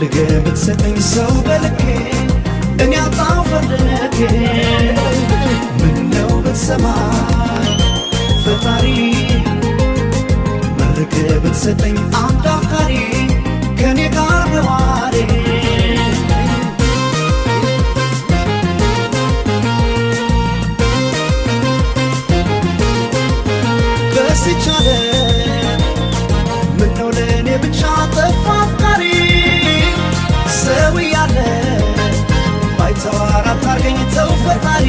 ፈልገህ ብትሰጠኝ ሰው በልኬ እኔ አጣሁ ፈልጌ ምነው ብትሰማኝ ፈጣሪ መርቀህ ብትሰጠኝ አንድ አፍቃሪ ከኔ ጋር ነዋሪ በስቻለ ምነው ለእኔ ብቻ ጠፋ አፍቃሪ ሰው ያለ ባይተዋር አታርገኝ ተው ፈጣሪ